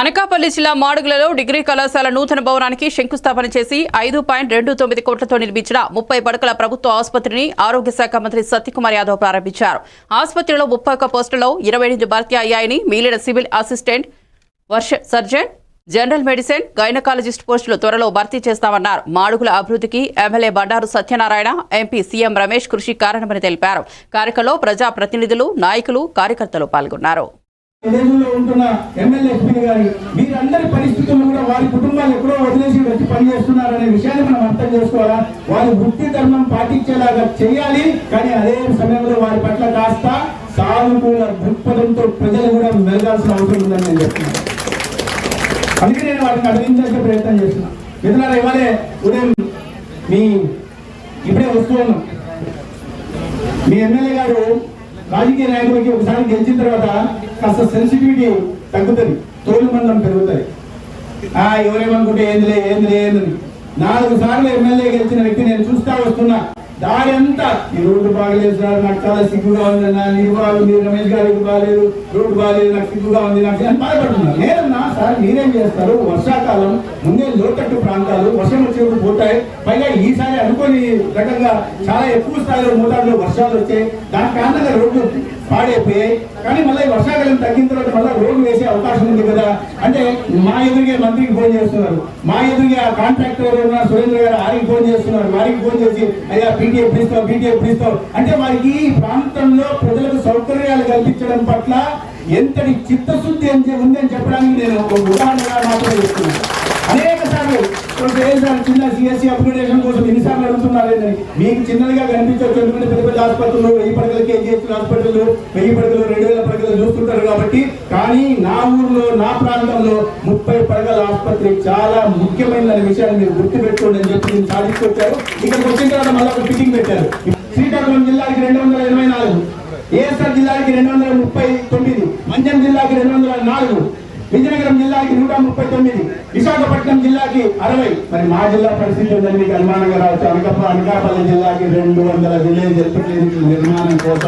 అనకాపల్లి జిల్లా మాడుగులలో డిగ్రీ కళాశాల నూతన భవనానికి శంకుస్థాపన చేసి 5.29 కోట్లతో నిర్మించిన 30 పడకల ప్రభుత్వ ఆసుపత్రిని ఆరోగ్య శాఖ మంత్రి సత్యకుమార్ యాదవ్ ప్రారంభించారు. ఆసుపత్రిలో 31 పోస్టుల్లో 28 భర్తీ అయ్యాయని, మిగిలిన civil assistant, surgeon, general medicine, gynaecologist పోస్టులు త్వరలో భర్తీ చేస్తామన్నారు. మాడుగుల అభివృద్ధికి MLA Bandaru Satyanarayana, MP CM Ramesh కృషి కారణమని తెలిపారు. కార్యక్రమంలో ప్రజా ప్రతినిధులు, నాయకులు, కార్యకర్తలు పాల్గొన్నారు. వీరందరి పరిస్థితుల్లో కూడా వారి కుటుంబాలు ఎక్కడో వదిలేసి వచ్చి పనిచేస్తున్నారనే విషయాన్ని మనం అర్థం చేసుకోవాలా. వారి వృత్తి ధర్మం పాటించేలాగా చేయాలి. కానీ అదే సమయంలో వారి పట్ల కాస్త సానుకూల దృక్పథంతో ప్రజలు కూడా మెలగాల్సిన అవసరం ఉందని నేను చెప్తున్నాను. అందుకే నేను వాటిని అడిగించే ప్రయత్నం చేస్తున్నా. మిత్రులారా, ఇవాళే ఉదయం ఇప్పుడే వస్తూ ఉన్నాం. మీ ఎమ్మెల్యే గారు రాజకీయ నాయకులకి ఒకసారి గెలిచిన తర్వాత కాస్త సెన్సిటివిటీ తగ్గుతుంది, తోలు మందం పెరుగుతుంది. ఎవరేమనుకుంటే ఏంది 4 సార్లు ఎమ్మెల్యే గెలిచిన వ్యక్తి నేను చూస్తా వస్తున్నా. దారి అంతా ఈ రోడ్డు బాగలేదు సార్, నాకు చాలా సిగ్గుగా ఉంది, నీరు బాగుంది, రమేష్ గారికి బాగాలేదు, రోడ్డు బాగాలేదు, నాకు సిగ్గుగా ఉంది, నాకు బాధపడుతున్నారు. లేదన్నా సార్, మీరేం చేస్తారు? వర్షాకాలం ముందే లోతట్టు ప్రాంతాలు వర్షం వచ్చేప్పుడు పోతాయి. పైగా ఈసారి అనుకోని రకంగా చాలా ఎక్కువ స్థాయిలో మోతాదులో వర్షాలు వచ్చాయి. దాని కారణంగా రోడ్లు పాడైపోయాయి. కానీ మళ్ళీ వర్షాకాలం తగ్గిన తర్వాత మళ్ళీ రోడ్డు వేసే అవకాశం ఉంది కదా అంటే మా ఎదురుగే మంత్రికి ఫోన్ చేస్తున్నారు, మా ఎదురుగే ఆ కాంట్రాక్టర్ ఉన్న సురేంద్ర గారు ఆరికి ఫోన్ చేస్తున్నారు. వారికి ఫోన్ చేసి అయ్యా పీటీఎఫ్ తీస్తావు అంటే వారికి ఈ ప్రాంతంలో ప్రజలకు సౌకర్యాలు కల్పించడం పట్ల ఎంతటి చిత్తశుద్ధి ఉందని చెప్పడానికి నేను ఒక ఉదాహరణగా మాత్రమే చెప్తున్నాను. అనేక సార్లు చిన్న సిఎస్సి అప్గ్రేడేషన్ కోసం ఎన్నిసార్లు అడుగుతున్నారు లేదని మీకు చిన్నదిగా కనిపించవచ్చు. ఎందుకంటే పెద్ద పెద్ద ఆసుపత్రులు 1000 పడకల కేజీహెచ్ హాస్పిటల్ 1000 పడకలు 2000 పడకలు చూస్తుంటారు కాబట్టి. కానీ నా ఊర్లో నా ప్రాంతంలో 30 పడకల ఆసుపత్రి చాలా ముఖ్యమైన విషయాన్ని మీరు గుర్తుపెట్టుకోండి అని చెప్పి నేను సాధించుకొచ్చారు. ఇక్కడికి వచ్చిన తర్వాత మళ్ళీ ఒక ఫిట్టింగ్ పెట్టారు. శ్రీకాకుళం జిల్లాకి 224, ఏఎస్ఆర్ జిల్లాకి 239, మంజం జిల్లాకి 204, విజయనగరం జిల్లాకి 139, విశాఖపట్నం జిల్లాకి 60. మరి మా జిల్లా పరిస్థితి మీకు అనుమానంగా రావచ్చు. అనకాపల్లి జిల్లాకి 200 విలేజ్ హెల్త్ క్లినిక్ నిర్మాణం కోసం